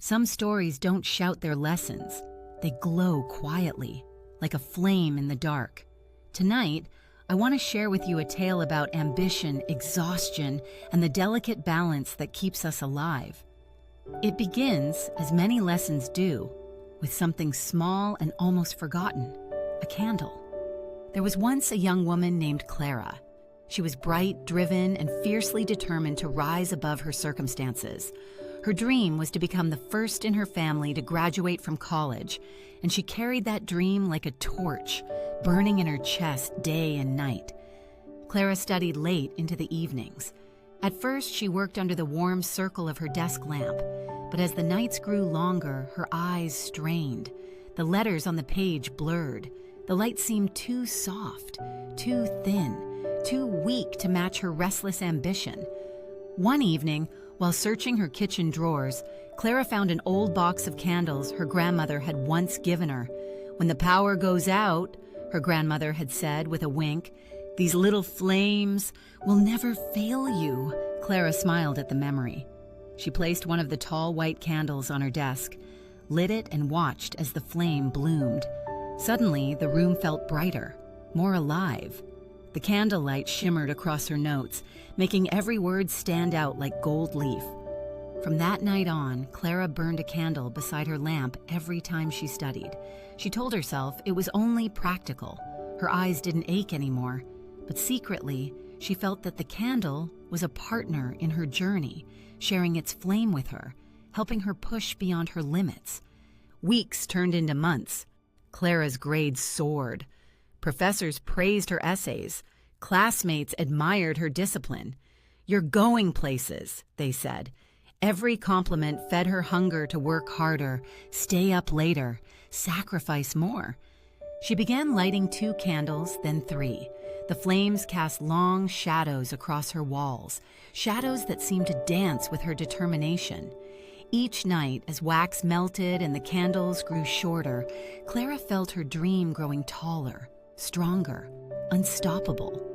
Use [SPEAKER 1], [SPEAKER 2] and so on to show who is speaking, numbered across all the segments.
[SPEAKER 1] Some stories don't shout their lessons. They glow quietly, like a flame in the dark. Tonight, I want to share with you a tale about ambition, exhaustion, and the delicate balance that keeps us alive. It begins, as many lessons do, with something small and almost forgotten, a candle. There was once a young woman named Clara. She was bright, driven, and fiercely determined to rise above her circumstances. Her dream was to become the first in her family to graduate from college, and she carried that dream like a torch, burning in her chest day and night. Clara studied late into the evenings. At first, she worked under the warm circle of her desk lamp, but as the nights grew longer, her eyes strained. The letters on the page blurred. The light seemed too soft, too thin, too weak to match her restless ambition. One evening, while searching her kitchen drawers, Clara found an old box of candles her grandmother had once given her. "When the power goes out," her grandmother had said with a wink, "these little flames will never fail you." Clara smiled at the memory. She placed one of the tall white candles on her desk, lit it, and watched as the flame bloomed. Suddenly, the room felt brighter, more alive. The candlelight shimmered across her notes, making every word stand out like gold leaf. From that night on, Clara burned a candle beside her lamp every time she studied. She told herself it was only practical. Her eyes didn't ache anymore, but secretly, she felt that the candle was a partner in her journey, sharing its flame with her, helping her push beyond her limits. Weeks turned into months. Clara's grades soared. Professors praised her essays. Classmates admired her discipline. "You're going places," they said. Every compliment fed her hunger to work harder, stay up later, sacrifice more. She began lighting 2 candles, then 3. The flames cast long shadows across her walls, shadows that seemed to dance with her determination. Each night, as wax melted and the candles grew shorter, Clara felt her dream growing taller, stronger, unstoppable.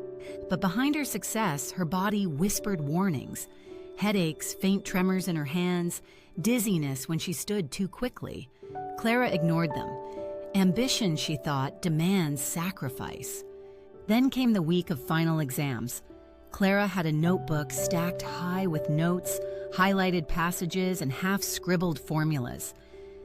[SPEAKER 1] But behind her success, her body whispered warnings. Headaches, faint tremors in her hands, dizziness when she stood too quickly. Clara ignored them. Ambition, she thought, demands sacrifice. Then came the week of final exams. Clara had a notebook stacked high with notes, highlighted passages, and half-scribbled formulas.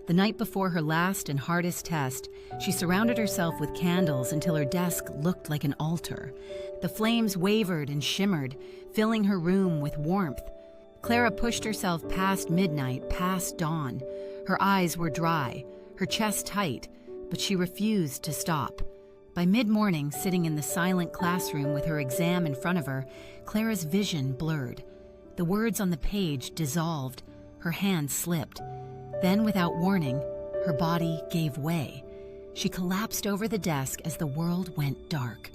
[SPEAKER 1] The night before her last and hardest test, she surrounded herself with candles until her desk looked like an altar. The flames wavered and shimmered, filling her room with warmth. Clara pushed herself past midnight, past dawn. Her eyes were dry, her chest tight, but she refused to stop. By mid-morning, sitting in the silent classroom with her exam in front of her, Clara's vision blurred. The words on the page dissolved, her hand slipped. Then, without warning, her body gave way. She collapsed over the desk as the world went dark.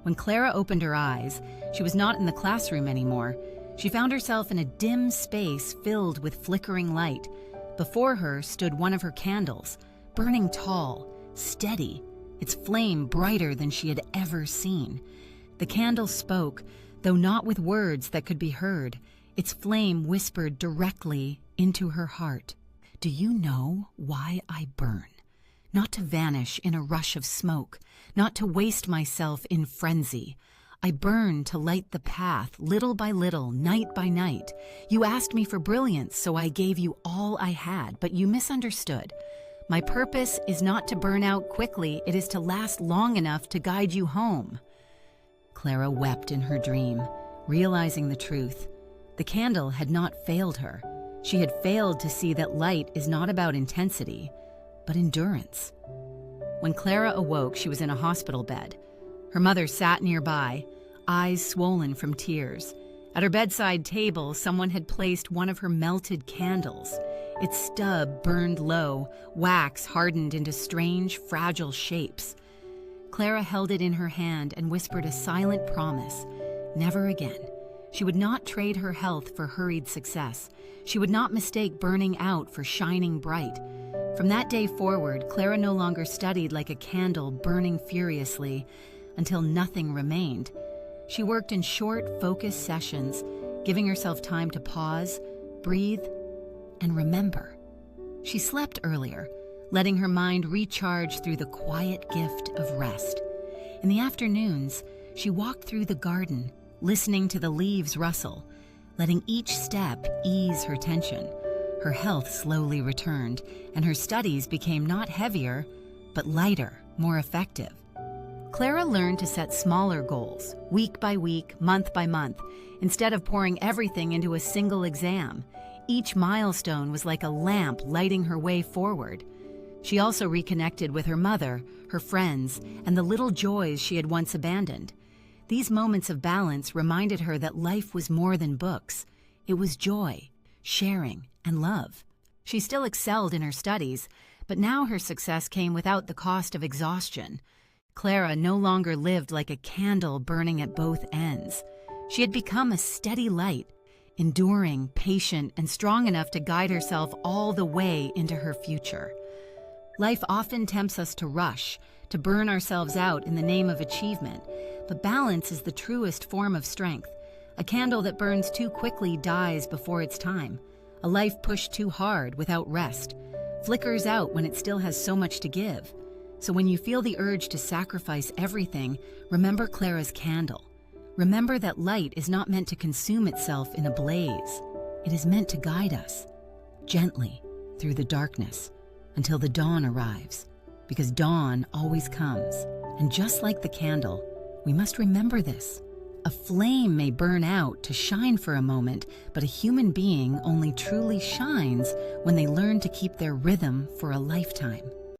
[SPEAKER 1] When Clara opened her eyes, she was not in the classroom anymore. She found herself in a dim space filled with flickering light. Before her stood one of her candles, burning tall, steady, its flame brighter than she had ever seen. The candle spoke, though not with words that could be heard. Its flame whispered directly into her heart. "Do you know why I burn? Not to vanish in a rush of smoke, not to waste myself in frenzy. I burn to light the path, little by little, night by night. You asked me for brilliance, so I gave you all I had, but you misunderstood. My purpose is not to burn out quickly, it is to last long enough to guide you home." Clara wept in her dream, realizing the truth. The candle had not failed her. She had failed to see that light is not about intensity, but endurance. When Clara awoke, she was in a hospital bed. Her mother sat nearby, eyes swollen from tears. At her bedside table, someone had placed one of her melted candles. Its stub burned low, wax hardened into strange, fragile shapes. Clara held it in her hand and whispered a silent promise. Never again. She would not trade her health for hurried success. She would not mistake burning out for shining bright. From that day forward, Clara no longer studied like a candle burning furiously until nothing remained. She worked in short, focused sessions, giving herself time to pause, breathe, and remember. She slept earlier, letting her mind recharge through the quiet gift of rest. In the afternoons, she walked through the garden, listening to the leaves rustle, letting each step ease her tension. Her health slowly returned, and her studies became not heavier, but lighter, more effective. Clara learned to set smaller goals, week by week, month by month, instead of pouring everything into a single exam. Each milestone was like a lamp lighting her way forward. She also reconnected with her mother, her friends, and the little joys she had once abandoned. These moments of balance reminded her that life was more than books. It was joy, sharing, and love. She still excelled in her studies, but now her success came without the cost of exhaustion. Clara no longer lived like a candle burning at both ends. She had become a steady light, enduring, patient, and strong enough to guide herself all the way into her future. Life often tempts us to rush, to burn ourselves out in the name of achievement, but balance is the truest form of strength. A candle that burns too quickly dies before its time. A life pushed too hard without rest flickers out when it still has so much to give. So when you feel the urge to sacrifice everything, remember Clara's candle. Remember that light is not meant to consume itself in a blaze. It is meant to guide us, gently, through the darkness, until the dawn arrives. Because dawn always comes, and just like the candle, we must remember this. A flame may burn out to shine for a moment, but a human being only truly shines when they learn to keep their rhythm for a lifetime.